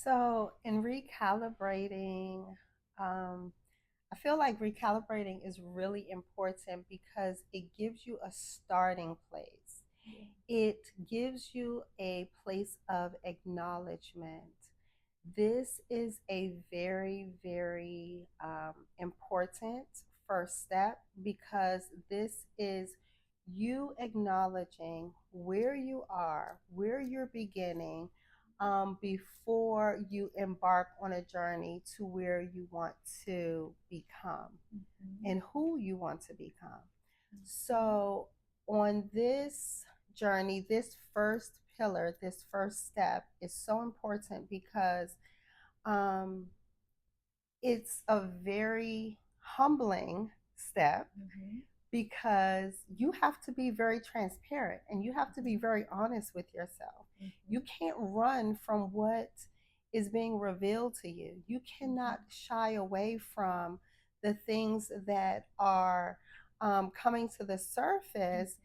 So, in recalibrating, um, I feel like recalibrating is really important because it gives you a starting place. It gives you a place of acknowledgement. This is a very, very important first step because this is you acknowledging where you are, where you're beginning, before you embark on a journey to where you want to become and who you want to become. So, on this journey, this first pillar, this first step is so important because um, it's a very humbling step because you have to be very transparent and you have to be very honest with yourself. You can't run from what is being revealed to you. You cannot shy away from the things that are coming to the surface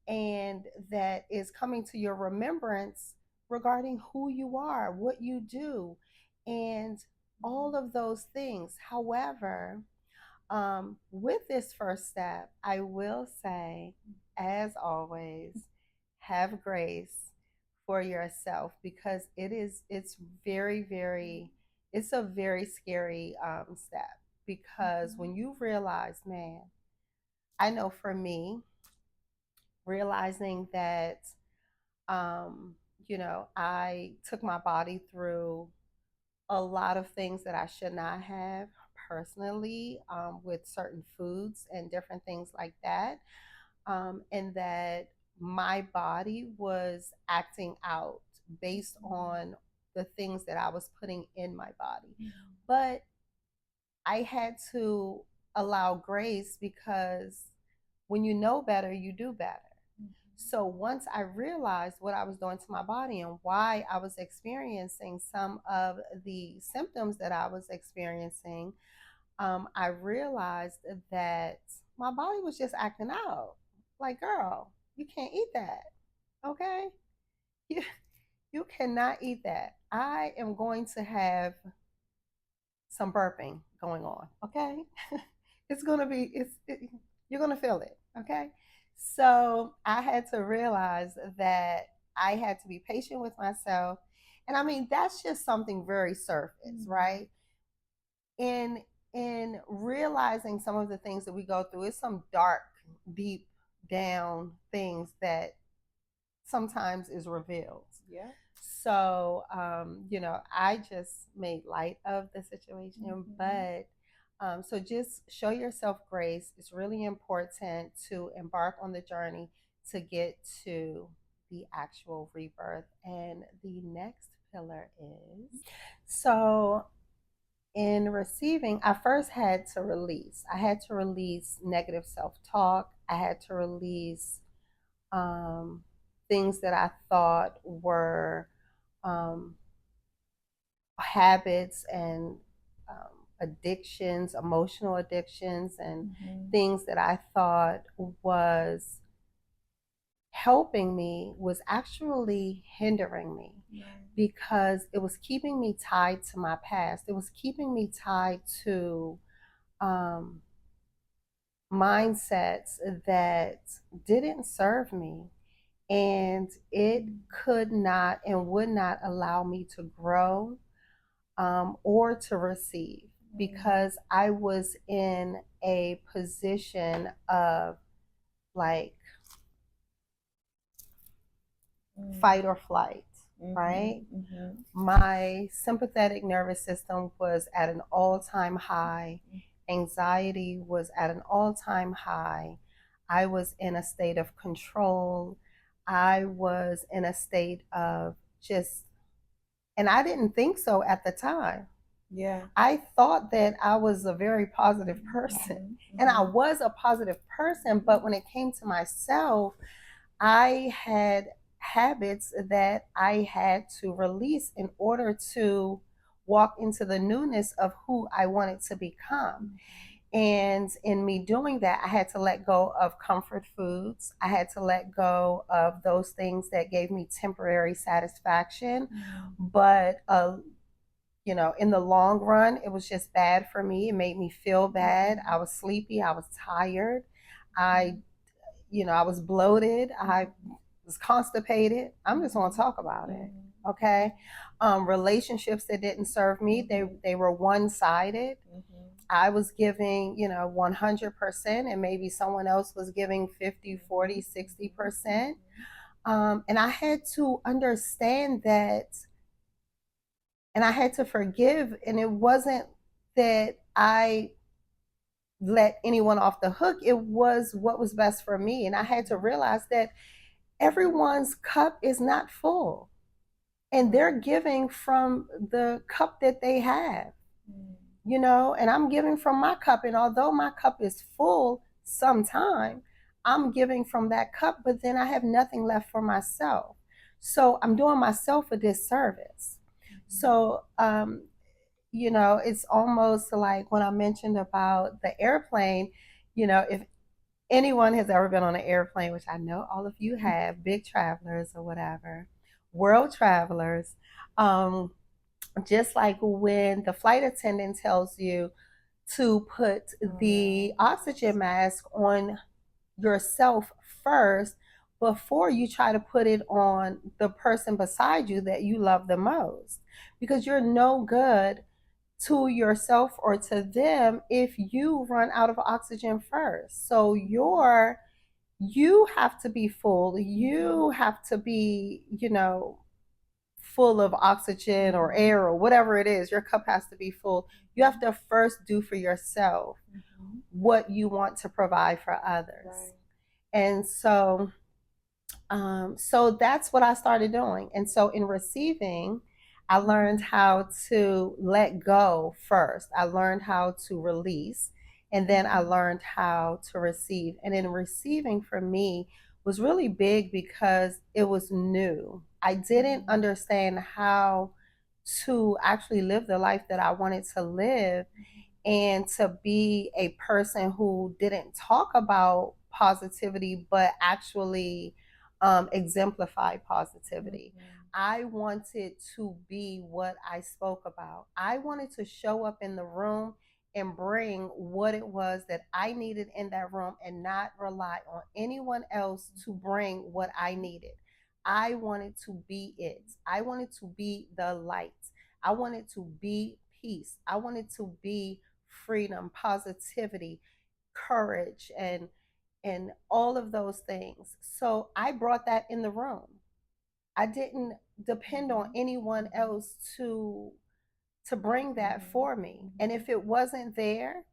and that is coming to your remembrance regarding who you are, what you do, and all of those things. However, with this first step, I will say, as always, have grace for yourself because it's very, very, it's a very scary step because when you realize, man, I know for me, realizing that, um, I took my body through a lot of things that I should not have personally, with certain foods and different things like that. And that my body was acting out based on the things that I was putting in my body. But I had to allow grace because when you know better, you do better. So once I realized what I was doing to my body and why I was experiencing some of the symptoms that I was experiencing, I realized that my body was just acting out. Like, girl, you can't eat that. Okay? You, you cannot eat that. I am going to have some burping going on. Okay? It's going to be, you're going to feel it. Okay? So I had to realize that I had to be patient with myself. And I mean, that's just something very surface, right? In in realizing some of the things that we go through, it's some dark, deep down things that sometimes is revealed. Yeah. So, I just made light of the situation, but so just show yourself grace. It's really important to embark on the journey to get to the actual rebirth. And the next pillar is so in receiving, I first had to release. I had to release negative self talk. I had to release um, things that I thought were um, habits and addictions, emotional addictions, and things that I thought was helping me was actually hindering me. Yeah. Because it was keeping me tied to my past. It was keeping me tied to um, mindsets that didn't serve me. And it could not and would not allow me to grow, or to receive because I was in a position of like fight or flight, right? My sympathetic nervous system was at an all time high. Anxiety was at an all time high. I was in a state of control. I was in a state of just, and I didn't think so at the time. Yeah. I thought that I was a very positive person, and I was a positive person, but when it came to myself, I had habits that I had to release in order to walk into the newness of who I wanted to become. And in me doing that, I had to let go of comfort foods. I had to let go of those things that gave me temporary satisfaction, but in the long run, it was just bad for me. It made me feel bad. I was sleepy. I was tired. I, I was bloated. I was constipated. I'm just going to talk about it. Okay. Relationships that didn't serve me, they were one sided. I was giving, 100%, and maybe someone else was giving 50, 40, 60%. And I had to understand that, and I had to forgive. And it wasn't that I let anyone off the hook, it was what was best for me. And I had to realize that everyone's cup is not full, and they're giving from the cup that they have, and I'm giving from my cup. And although my cup is full sometime, I'm giving from that cup, but then I have nothing left for myself. So I'm doing myself a disservice. So, it's almost like when I mentioned about the airplane, if anyone has ever been on an airplane, which I know all of you have, big travelers or whatever, world travelers, just like when the flight attendant tells you to put the oxygen mask on yourself first before you try to put it on the person beside you that you love the most, because you're no good to yourself or to them if you run out of oxygen first. So you have to be full. You have to be, full of oxygen or air or whatever it is. Your cup has to be full. You have to first do for yourself what you want to provide for others. Right. And so that's what I started doing. And so in receiving, I learned how to let go first. I learned how to release, and then I learned how to receive. And in receiving for me was really big because it was new. I didn't understand how to actually live the life that I wanted to live, and to be a person who didn't talk about positivity but actually exemplify positivity. I wanted to be what I spoke about. I wanted to show up in the room and bring what it was that I needed in that room, and not rely on anyone else to bring what I needed. I wanted to be it. I wanted to be the light. I wanted to be peace. I wanted to be freedom, positivity, courage, and all of those things. So I brought that in the room. I didn't depend on anyone else to bring that for me. And if it wasn't there,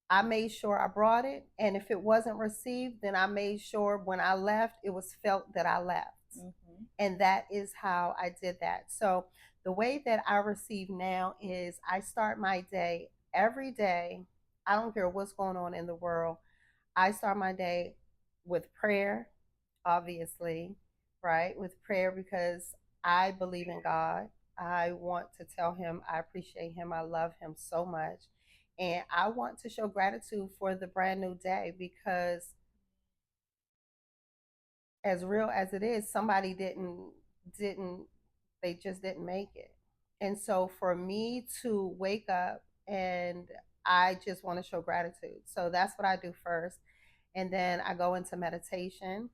I made sure I brought it. And if it wasn't received, then I made sure when I left, it was felt that I left. And that is how I did that. So the way that I receive now is I start my day every day. I don't care what's going on in the world. I start my day with prayer, obviously, right? With prayer, because I believe in God. I want to tell him I appreciate him. I love him so much. And I want to show gratitude for the brand new day, because as real as it is, somebody didn't they just didn't make it. And so for me to wake up, and I just want to show gratitude. So that's what I do first. And then I go into meditation,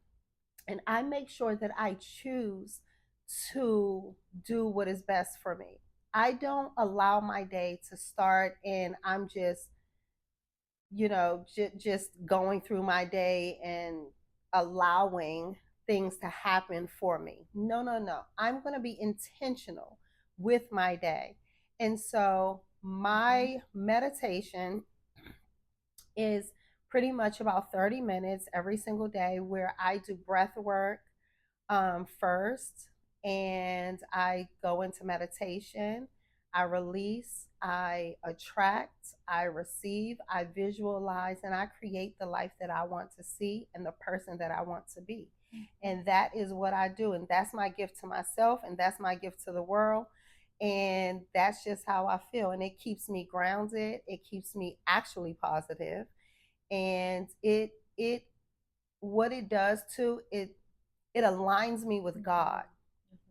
and I make sure that I choose to do what is best for me. I don't allow my day to start and I'm just, just going through my day and allowing things to happen for me. No, no, no. I'm going to be intentional with my day. And so my meditation is pretty much about 30 minutes every single day, where I do breath work first, and I go into meditation. I release, I attract, I receive, I visualize, and I create the life that I want to see and the person that I want to be. And that is what I do. And that's my gift to myself, and that's my gift to the world. And that's just how I feel. And it keeps me grounded. It keeps me actually positive. And it what it does too, it aligns me with God.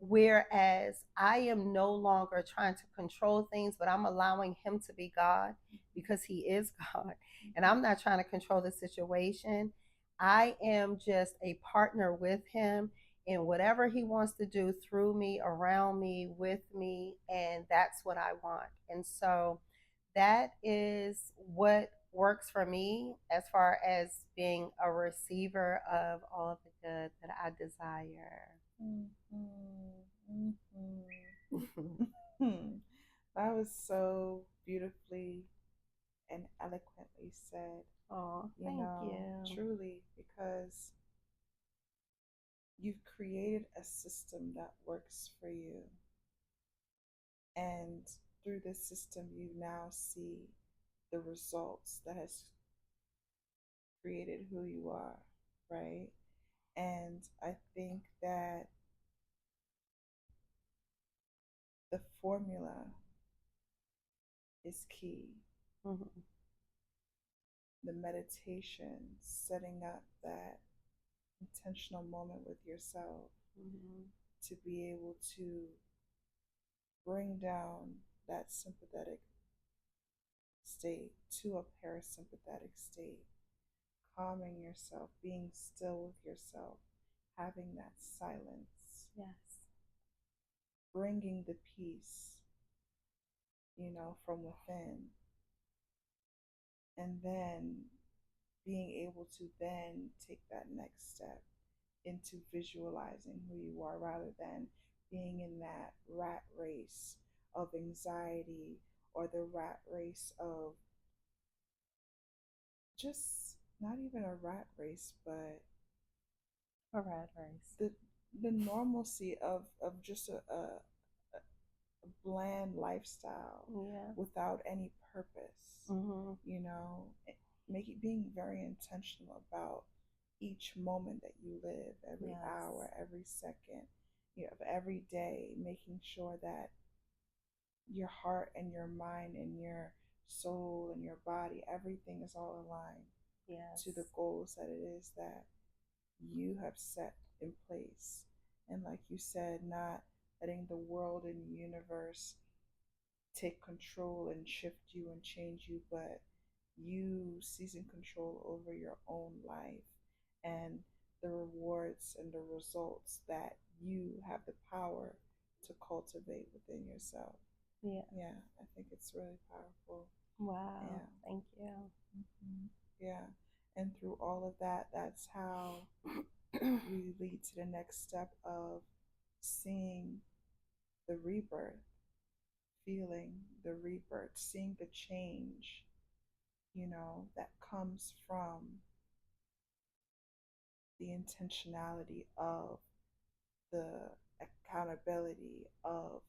Whereas I am no longer trying to control things, but I'm allowing him to be God because he is God. And I'm not trying to control the situation. I am just a partner with him in whatever he wants to do through me, around me, with me. And that's what I want. And so that is what works for me as far as being a receiver of all of the good that I desire. Mm-hmm. Mm-hmm. That was so beautifully and eloquently said. Oh, thank you. Truly, because you've created a system that works for you. And through this system, you now see the results that has created who you are, right? And I think that the formula is key. Mm-hmm. The meditation, setting up that intentional moment with yourself Mm-hmm. to be able to bring down that sympathetic state to a parasympathetic state, calming yourself, being still with yourself, having that silence, Yes. bringing the peace, from within, and then being able to then take that next step into visualizing who you are rather than being in that rat race of anxiety or the rat race of just not even a rat race, but A rat race. the normalcy of just a bland lifestyle Yeah. without any purpose, Mm-hmm. you know, make it being very intentional about each moment that you live, every Yes. hour, every second, of every day, making sure that your heart and your mind and your soul and your body, everything is all aligned to Yes. the goals that it is that you have set in place. And like you said, not letting the world and the universe take control and shift you and change you, but you seizing control over your own life and the rewards and the results that you have the power to cultivate within yourself. Yeah. Yeah, I think it's really powerful. Wow. Yeah. Thank you. Hmm. Yeah. And through all of that, that's how we lead to the next step of seeing the rebirth, feeling the rebirth, seeing the change, that comes from the intentionality of the accountability of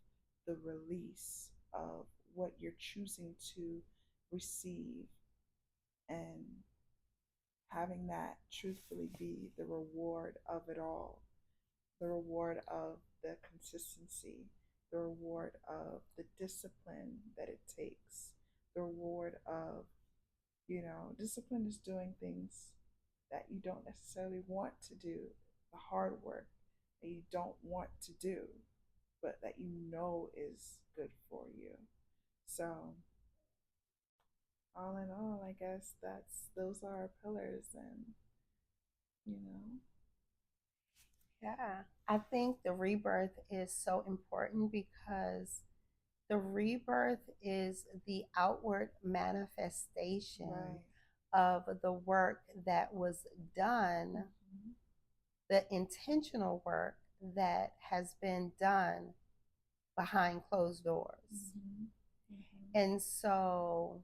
the release of what you're choosing to receive and having that truthfully be the reward of it all, the reward of the consistency, the reward of the discipline that it takes, the reward of, discipline is doing things that you don't necessarily want to do, the hard work that you don't want to do, but that you know is good for you. So, all in all, I guess those are our pillars, and you know, Yeah. I think the rebirth is so important because the rebirth is the outward manifestation right. of the work that was done, Mm-hmm. the intentional work that has been done behind closed doors. Mm-hmm. Mm-hmm. And so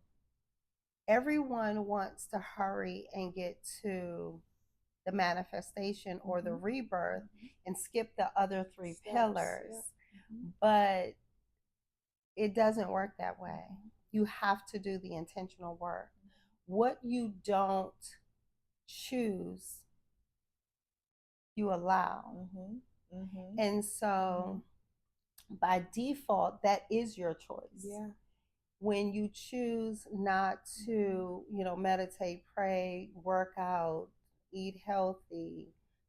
everyone wants to hurry and get to the manifestation or the Mm-hmm. rebirth Mm-hmm. and skip the other three Steps, pillars. yeah. Mm-hmm. But it doesn't work that way. Mm-hmm. You have to do the intentional work. What you don't choose, you allow. Mm-hmm. Mm-hmm. And so by default, that is your choice. Yeah. When you choose not to, meditate, pray, work out, eat healthy,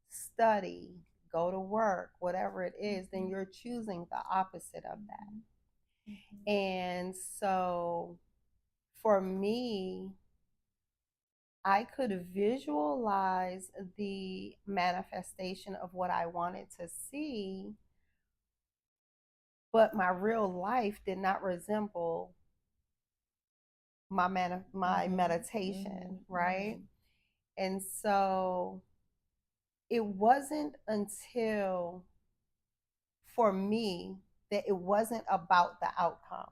study, go to work, whatever it is, then you're choosing the opposite of that. And so for me, I could visualize the manifestation of what I wanted to see, but my real life did not resemble my meditation, right? And so it wasn't until for me that it wasn't about the outcome.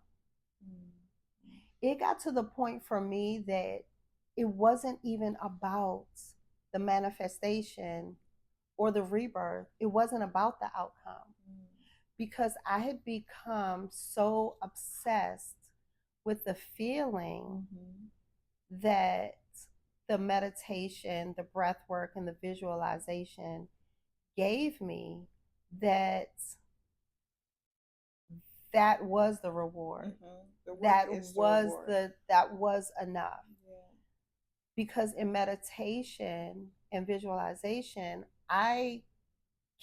It got to the point for me that it wasn't even about the manifestation or the rebirth. It wasn't about the outcome because I had become so obsessed with the feeling that the meditation, the breath work, and the visualization gave me that that was the reward. The work That is the was reward. that was enough. Yeah. Because in meditation and visualization, I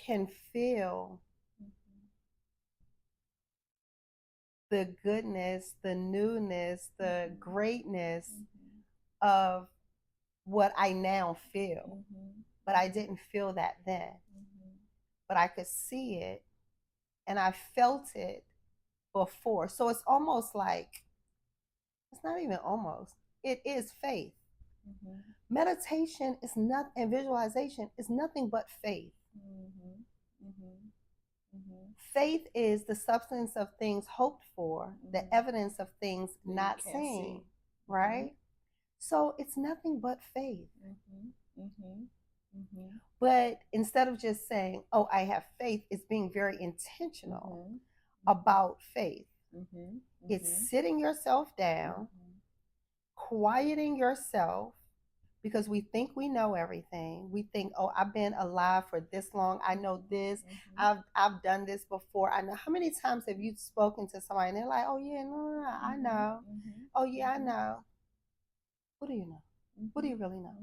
can feel the goodness, the newness, the greatness of what I now feel. But I didn't feel that then. But I could see it and I felt it before. So it's almost like, it's not even almost, it is faith. Meditation is not, and visualization is nothing but faith. Faith is the substance of things hoped for, the evidence of things not seen, right? So it's nothing but faith. But instead of just saying, oh, I have faith, it's being very intentional about faith. It's sitting yourself down, quieting yourself, because we think we know everything. We think, oh, I've been alive for this long. I know this. I've done this before. I know. How many times have you spoken to somebody and they're like, oh yeah, no, I know. Oh yeah, I know. What do you know? What do you really know?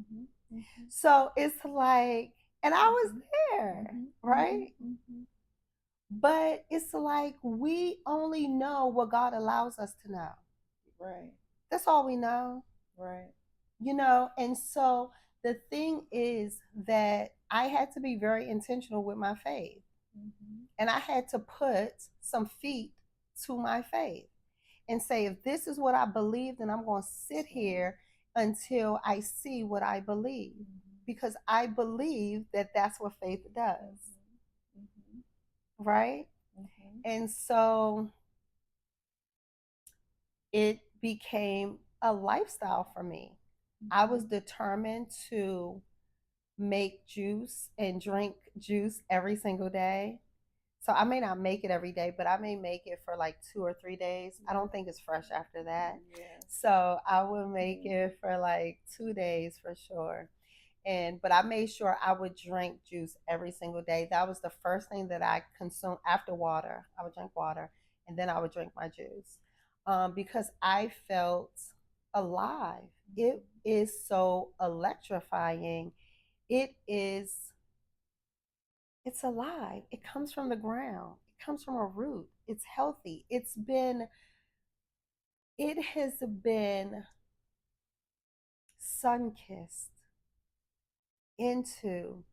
So it's like, and I was there, right? But it's like we only know what God allows us to know. Right. That's all we know. Right. And so the thing is that I had to be very intentional with my faith. And I had to put some feet to my faith and say, if this is what I believe, then I'm going to sit here until I see what I believe. Because I believe that that's what faith does. Right? And so it became a lifestyle for me. I was determined to make juice and drink juice every single day. So I may not make it every day, but I may make it for like 2 or 3 days. I don't think it's fresh after that. Yeah. So I would make it for like 2 days for sure. But I made sure I would drink juice every single day. That was the first thing that I consumed after water. I would drink water and then I would drink my juice because I felt alive. It is so electrifying. It's alive. It comes from the ground. It comes from a root. It's healthy. It has been sun kissed into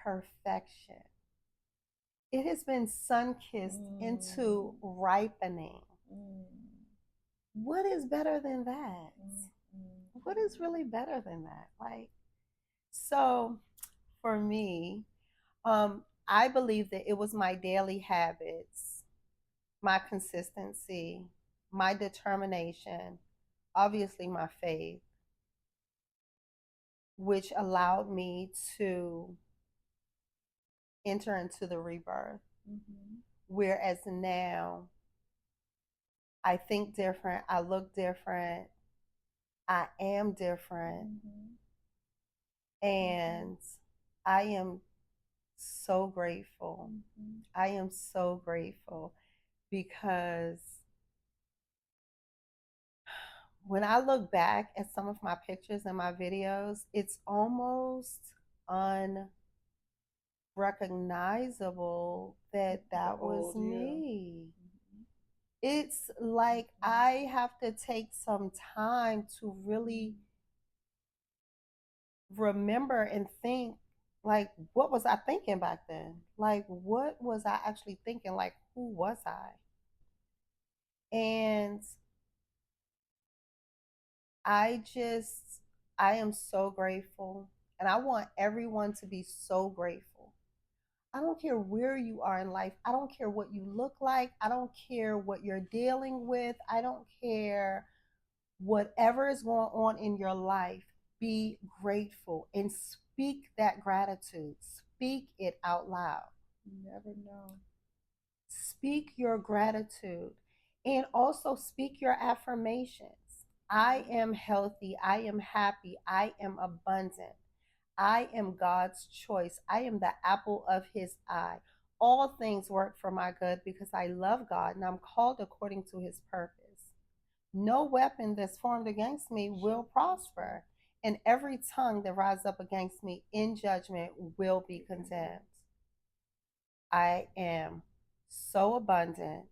perfection. It has been sun kissed into ripening. What is better than that? What is really better than that? So for me, I believe that it was my daily habits, my consistency, my determination, obviously my faith, which allowed me to enter into the rebirth. Whereas now, I think different, I look different, I am different, and I am so grateful. I am so grateful because when I look back at some of my pictures and my videos, it's almost recognizable that The that was old you. me. Mm-hmm. It's like I have to take some time to really remember and think, like, what was I thinking back then? Like, what was I actually thinking? Like, who was I? And I just, I am so grateful. And I want everyone to be so grateful. I don't care where you are in life. I don't care what you look like. I don't care what you're dealing with. I don't care whatever is going on in your life. Be grateful and speak that gratitude. Speak it out loud. You never know. Speak your gratitude and also speak your affirmations. I am healthy. I am happy. I am abundant. I am God's choice. I am the apple of his eye. All things work for my good because I love God and I'm called according to his purpose. No weapon that's formed against me will prosper, and every tongue that rises up against me in judgment will be condemned. I am so abundant.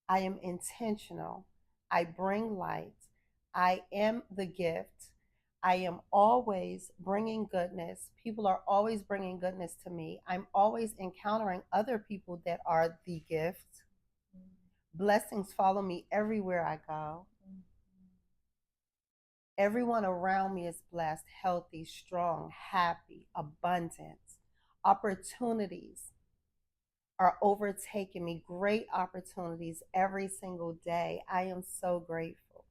I am intentional. I bring light. I am the gift. I am always bringing goodness. People are always bringing goodness to me. I'm always encountering other people that are the gift. Blessings follow me everywhere I go. Everyone around me is blessed, healthy, strong, happy, abundant. Opportunities are overtaking me, great opportunities every single day. I am so grateful.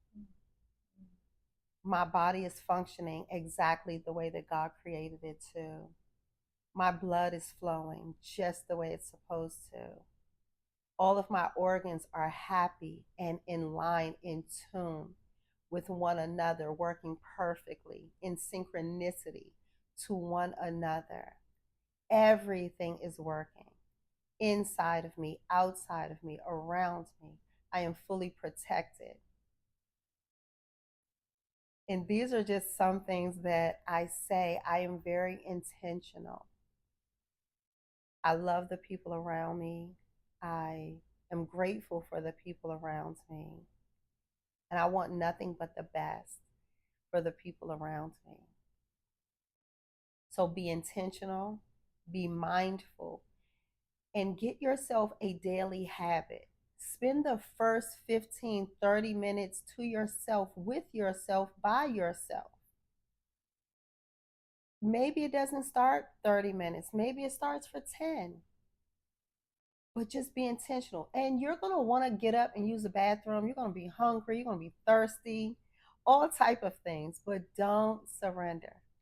My body is functioning exactly the way that God created it to. My blood is flowing just the way it's supposed to. All of my organs are happy and in line, in tune with one another, working perfectly in synchronicity to one another. Everything is working inside of me, outside of me, around me. I am fully protected. And these are just some things that I say. I am very intentional. I love the people around me. I am grateful for the people around me. And I want nothing but the best for the people around me. So be intentional, be mindful, and get yourself a daily habit. Spend the first 15, 30 minutes to yourself, with yourself, by yourself. Maybe it doesn't start 30 minutes, maybe it starts for 10. But just be intentional. And you're going to want to get up and use the bathroom. You're going to be hungry, you're going to be thirsty, all type of things, but don't surrender.